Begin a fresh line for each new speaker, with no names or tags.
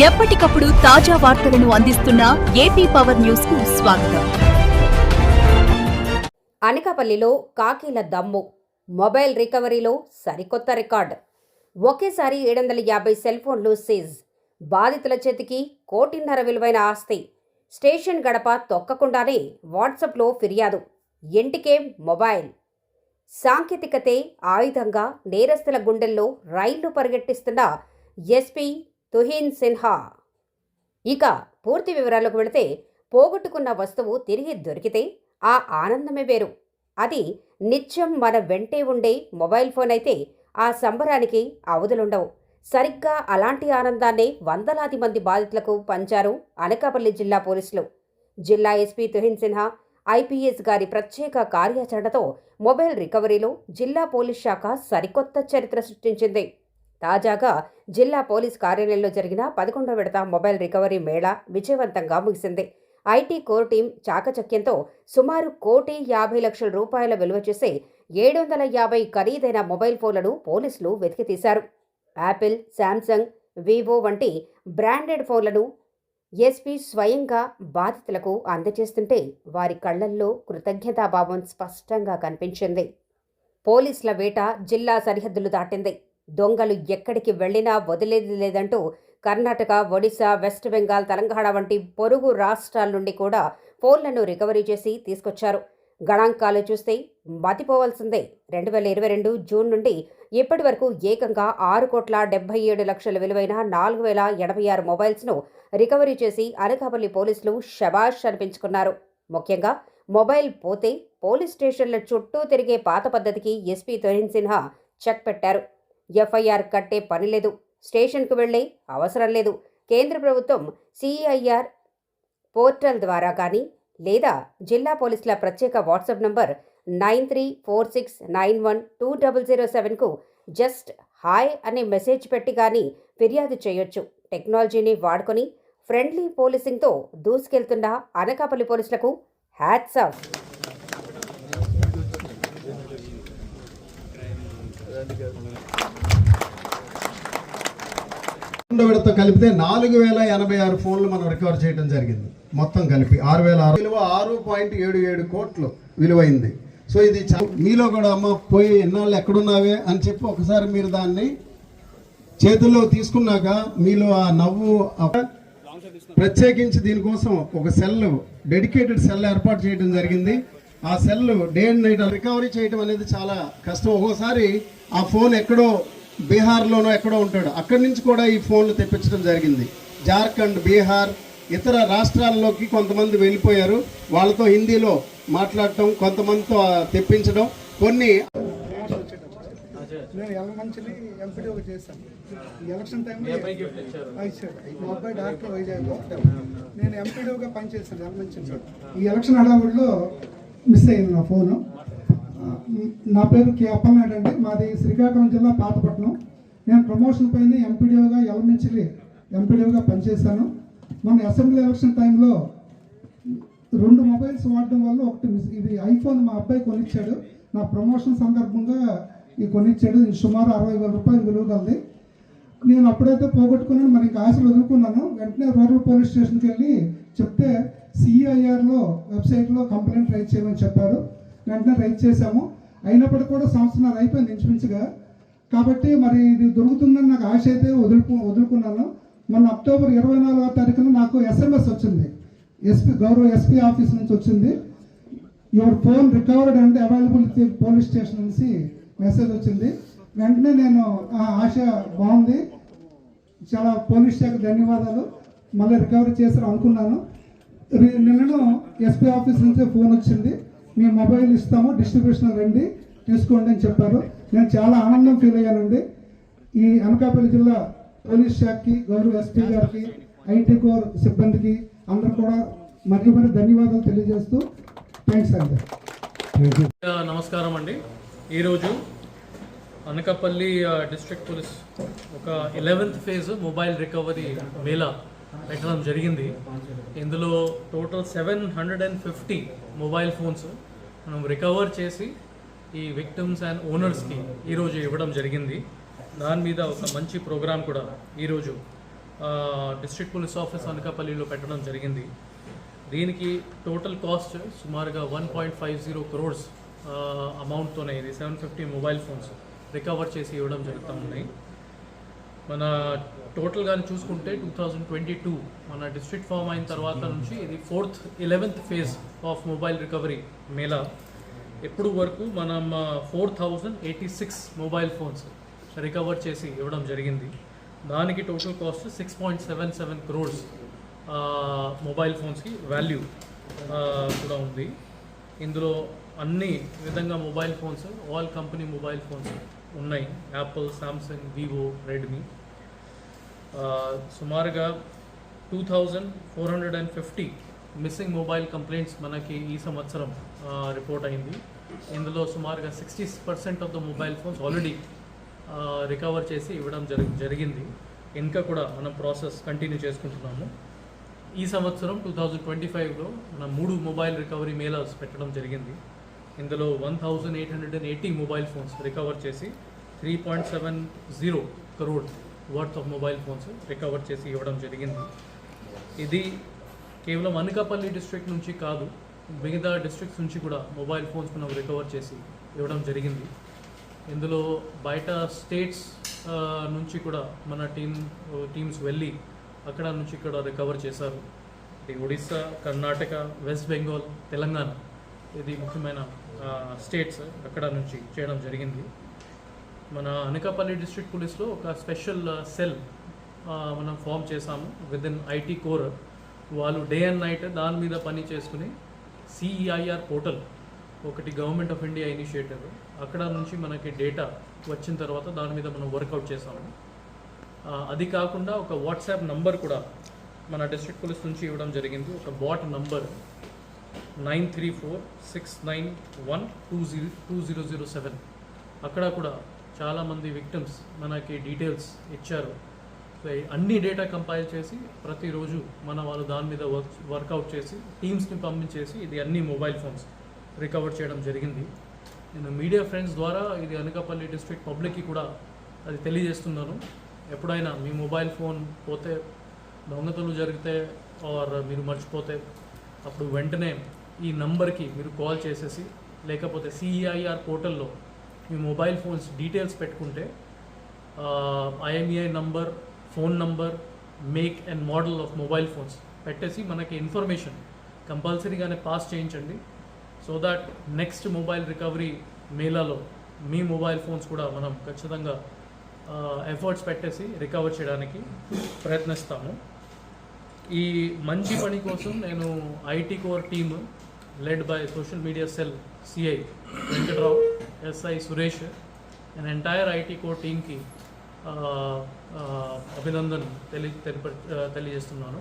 ఎప్పటికప్పుడు తాజా వార్తలను అందిస్తున్న ఏపీ పవర్ న్యూస్ కు స్వాగతం.
అనకాపల్లిలో కాకీల దమ్ము, మొబైల్ రికవరీలో సరికొత్త రికార్డ్. ఒకేసారి 750 సెల్ ఫోన్లు సీజ్. బాధితుల చేతికి 1.5 కోటి విలువైన ఆస్తి. స్టేషన్ గడప తొక్కకుండానే వాట్సాప్లో ఫిర్యాదు. ఇంటికే మొబైల్. సాంకేతికతే ఆయుధంగా నేరస్తుల గుండెల్లో రైళ్లు పరిగెట్టిస్తున్న ఎస్పీ తుహిన్ సిన్హా. ఇక పూర్తి వివరాలకు వెళితే, పోగొట్టుకున్న వస్తువు తిరిగి దొరికితే ఆ ఆనందమే వేరు. అది నిత్యం మన వెంటే ఉండే మొబైల్ ఫోన్ అయితే ఆ సంబరానికి అవధులుండవు. సరిగ్గా అలాంటి ఆనందాన్నే వందలాది మంది బాధితులకు పంచారు అనకాపల్లి జిల్లా పోలీసులు. జిల్లా ఎస్పీ తుహిన్ సిన్హా ఐపీఎస్ గారి ప్రత్యేక కార్యాచరణతో మొబైల్ రికవరీలో జిల్లా పోలీస్ శాఖ సరికొత్త చరిత్ర సృష్టించింది. తాజాగా జిల్లా పోలీస్ కార్యాలయంలో జరిగిన 11వ విడత మొబైల్ రికవరీ మేళా విజయవంతంగా ముగిసింది. ఐటీ కోర్ టీం చాకచక్యంతో సుమారు 1,50,00,000 రూపాయల విలువ చేసే 750 ఖరీదైన మొబైల్ ఫోన్లను పోలీసులు వెతికితీశారు. యాపిల్, శాంసంగ్, వివో వంటి బ్రాండెడ్ ఫోన్లను ఎస్పీ స్వయంగా బాధితులకు అందజేస్తుంటే వారి కళ్లల్లో కృతజ్ఞతాభావం స్పష్టంగా కనిపించింది. పోలీసుల వేట జిల్లా సరిహద్దులు దాటింది. దొంగలు ఎక్కడికి వెళ్లినా వదిలేది లేదంటూ కర్ణాటక, ఒడిశా, వెస్ట్ బెంగాల్, తెలంగాణ వంటి పొరుగు రాష్ట్రాల నుండి కూడా ఫోన్లను రికవరీ చేసి తీసుకొచ్చారు. గణాంకాలు చూస్తే మతిపోవాల్సిందే. 2022 జూన్ నుండి ఇప్పటి వరకు ఏకంగా 6,77,00,000 విలువైన 4,086 మొబైల్స్ను రికవరీ చేసి అనకాపల్లి పోలీసులు శబాష్ అనిపించుకున్నారు. ముఖ్యంగా మొబైల్ పోతే పోలీస్ స్టేషన్ల చుట్టూ తిరిగే పాత పద్ధతికి ఎస్పీ తుహిన్ సిన్హా చెక్ పెట్టారు. ఎఫ్ఐఆర్ కట్టే పని లేదు, స్టేషన్కు వెళ్లే అవసరం లేదు. కేంద్ర ప్రభుత్వం సిఐఆర్ పోర్టల్ ద్వారా కానీ లేదా జిల్లా పోలీసుల ప్రత్యేక వాట్సాప్ నంబర్ 9346912007కు జస్ట్ హాయ్ అనే మెసేజ్ పెట్టి కానీ ఫిర్యాదు చేయొచ్చు. టెక్నాలజీని వాడుకొని ఫ్రెండ్లీ పోలీసింగ్తో దూసుకెళ్తున్న అనకాపల్లి పోలీసులకు హ్యాట్స్ ఆఫ్.
విడత కలిపితే 4,086 ఫోన్లు మనం రికవర్ చేయడం జరిగింది. మొత్తం కలిపి 6,006 విలువ 6.77 కోట్లు విలువైంది. సో ఇది మీలో కూడా అమ్మ పోయి ఎన్నాళ్ళు ఎక్కడున్నావే అని చెప్పి ఒకసారి మీరు దాన్ని చేతుల్లో తీసుకున్నాక మీలో ఆ నవ్వు, ప్రత్యేకించి దీనికోసం ఒక సెల్, డెడికేటెడ్ సెల్ ఏర్పాటు చేయడం జరిగింది. ఆ cell day and night recovery చేయడం అనేది చాలా కష్టం. ఒక్కోసారి ఆ ఫోన్ ఎక్కడో బీహార్లోనో ఎక్కడో ఉంటాడు, అక్కడి నుంచి కూడా ఈ ఫోన్లు తెప్పించడం జరిగింది. జార్ఖండ్, బీహార్, ఇతర రాష్ట్రాల్లోకి కొంతమంది వెళ్ళిపోయారు. వాళ్ళతో హిందీలో మాట్లాడటం, కొంతమందితో తెప్పించడం. కొన్ని
నేను ఎలమంచిలి ఎంపీడీఓగా చేశాను. ఈ ఎలక్షన్ టైంలో మా అబ్బాయి డాక్టర్ వైజాగ్లో నేను ఎంపీడీఓగా పనిచేశాను ఎలమంచిలి. ఈ ఎలక్షన్ హడావుడిలో మిస్ అయింది నా ఫోను. నా పేరు కే అప్పలనాయుడు అండి. మాది శ్రీకాకుళం జిల్లా పాతపట్నం. నేను ప్రమోషన్ పైన ఎంపీడీఓగా ఎలమంచిలి ఎంపీడీఓగా పనిచేశాను. మన అసెంబ్లీ ఎలక్షన్ టైంలో 2 మొబైల్స్ వాడడం వల్ల ఒకటి ఇది ఐఫోన్ మా అబ్బాయి కొనిచ్చాడు. నా ప్రమోషన్ సందర్భంగా ఇది కొనిచ్చాడు. సుమారు 60,000 రూపాయలు విలువ కలది. నేను అప్పుడైతే పోగొట్టుకున్నాను, మరి ఇంకా ఆశలు వదులుకున్నాను. వెంటనే రూరల్ పోలీస్ స్టేషన్కి వెళ్ళి చెప్తే సిఐఆర్లో వెబ్సైట్లో కంప్లైంట్ రైజ్ చేయమని చెప్పారు. వెంటనే రైజ్ చేశాము. అయినప్పటికీ కూడా సంవత్సరాలు అయిపోయింది ఇంచుమించుగా. కాబట్టి మరి ఇది దొరుకుతుందని నాకు ఆశ అయితే వదులుకున్నాను. మొన్న అక్టోబర్ 24వ తారీఖున నాకు ఎస్ఎంఎస్ వచ్చింది, గౌరవ ఎస్పీ ఆఫీస్ నుంచి వచ్చింది. Your phone recovered and available police station నుంచి మెసేజ్ వచ్చింది. వెంటనే నేను ఆశ బాగుంది, చాలా పోలీస్ శాఖ ధన్యవాదాలు, మళ్ళీ రికవరీ చేశారు అనుకున్నాను. నిన్నను ఎస్పీ ఆఫీస్ నుంచి ఫోన్ వచ్చింది, మీ మొబైల్ ఇస్తాము, డిస్ట్రిబ్యూషన్ రండి తీసుకోండి అని చెప్పారు. నేను చాలా ఆనందం ఫీల్ అయ్యానండి. ఈ అనకాపల్లి జిల్లా పోలీస్ శాఖకి, గౌరవ ఎస్పీ గారికి, ఐటీ కోర్ సిబ్బందికి అందరూ కూడా మరి ధన్యవాదాలు తెలియజేస్తూ థ్యాంక్స్ అండి.
నమస్కారం అండి. ఈరోజు అనకాపల్లి డిస్ట్రిక్ట్ పోలీస్ ఒక 11th phase mobile recovery Mela పెట్టడం జరిగింది. ఇందులో టోటల్ 750 మొబైల్ ఫోన్స్ మనం రికవర్ చేసి ఈ విక్టిమ్స్ అండ్ ఓనర్స్కి ఈరోజు ఇవ్వడం జరిగింది. దాని మీద ఒక మంచి ప్రోగ్రామ్ కూడా ఈరోజు డిస్ట్రిక్ట్ పోలీస్ ఆఫీస్ అనకాపల్లిలో పెట్టడం జరిగింది. దీనికి టోటల్ కాస్ట్ సుమారుగా 1.50 crores అమౌంట్తోనే ఇది 750 మొబైల్ ఫోన్స్ రికవర్ చేసి ఇవ్వడం జరుగుతూ ఉన్నాయి. మన టోటల్గా చూసుకుంటే 2022 మన డిస్ట్రిక్ట్ ఫామ్ అయిన తర్వాత నుంచి ఇది 11th phase of mobile recovery Mela. ఎప్పుడు వరకు మనం 4086 మొబైల్ ఫోన్స్ రికవర్ చేసి ఇవ్వడం జరిగింది. దానికి టోటల్ కాస్ట్ 6.77 crores మొబైల్ ఫోన్స్కి వాల్యూ కూడా ఉంది. ఇందులో అన్ని విధంగా mobile phones, all company mobile phones ఉన్నాయి. Apple, Samsung, Vivo, Redmi. సుమారుగా 2450 మిస్సింగ్ మొబైల్ కంప్లైంట్స్ మనకి ఈ సంవత్సరం రిపోర్ట్ అయింది. ఇందులో సుమారుగా 60% of the mobile phones already recover చేసి ఇవ్వడం జరిగింది. ఇంకా కూడా మనం ప్రాసెస్ కంటిన్యూ చేసుకుంటున్నాము. ఈ సంవత్సరం 2025లో మనం 3 మొబైల్ రికవరీ మేళాస్ పెట్టడం జరిగింది. ఇందులో 1880 మొబైల్ ఫోన్స్ రికవర్ చేసి 3.70 crore worth of mobile phones recover చేసి ఇవ్వడం జరిగింది. ఇది కేవలం అనకాపల్లి డిస్ట్రిక్ట్ నుంచి కాదు, మిగతా డిస్ట్రిక్ట్స్ నుంచి కూడా మొబైల్ ఫోన్స్ మనం రికవర్ చేసి ఇవ్వడం జరిగింది. ఇందులో బయట స్టేట్స్ నుంచి కూడా మన టీమ్స్ వెళ్ళి అక్కడ నుంచి ఇక్కడ రికవర్ చేశారు. ఇది ఒడిస్సా, కర్ణాటక, వెస్ట్ బెంగాల్, తెలంగాణ, ఇది ముఖ్యమైన స్టేట్స్ అక్కడ నుంచి చేయడం జరిగింది. మన అనకాపల్లి డిస్ట్రిక్ట్ పోలీస్లో ఒక స్పెషల్ సెల్ మనం ఫామ్ చేశాము విదిన్ ఐటీ కోర్. వాళ్ళు డే అండ్ నైట్ దాని మీద పని చేసుకుని CEIR పోర్టల్ ఒకటి గవర్నమెంట్ ఆఫ్ ఇండియా ఇనిషియేటివ్, అక్కడ నుంచి మనకి డేటా వచ్చిన తర్వాత దాని మీద మనం వర్కౌట్ చేసాము. అది కాకుండా ఒక వాట్సాప్ నంబర్ కూడా మన డిస్ట్రిక్ట్ పోలీస్ నుంచి ఇవ్వడం జరిగింది. ఒక బాట్ నంబర్ 9346912007. అక్కడ కూడా చాలామంది విక్టిమ్స్ మనకి డీటెయిల్స్ ఇచ్చారు. సో అన్ని డేటా కంపైల్ చేసి ప్రతిరోజు మన వాళ్ళు దాని మీద వర్కౌట్ చేసి టీమ్స్ని పంపించేసి ఇది అన్ని మొబైల్ ఫోన్స్ రికవర్ చేయడం జరిగింది. నేను మీడియా ఫ్రెండ్స్ ద్వారా ఇది అనకాపల్లి డిస్ట్రిక్ట్ పబ్లిక్కి కూడా అది తెలియజేస్తున్నాను. ఎప్పుడైనా మీ మొబైల్ ఫోన్ పోతే, దొంగతలు జరిగితే ఆర్ మీరు మర్చిపోతే అప్పుడు వెంటనే ఈ నంబర్కి మీరు కాల్ చేసేసి, లేకపోతే CEIR పోర్టల్లో మీ మొబైల్ ఫోన్స్ డీటెయిల్స్ పెట్టుకుంటే IMEI number, phone number, make and model of mobile phones పెట్టేసి మనకి ఇన్ఫర్మేషన్ కంపల్సరీగానే పాస్ చేయించండి. So that next mobile recovery మేళాలో మీ మొబైల్ ఫోన్స్ కూడా మనం ఖచ్చితంగా ఎఫర్ట్స్ పెట్టేసి రికవర్ చేయడానికి ప్రయత్నిస్తాము. ఈ మంచి పని కోసం నేను IT core team led by social media cell CI Venkatrao, SI Suresh and entire IT core టీమ్కి అభినందన తెలియజేస్తున్నాను.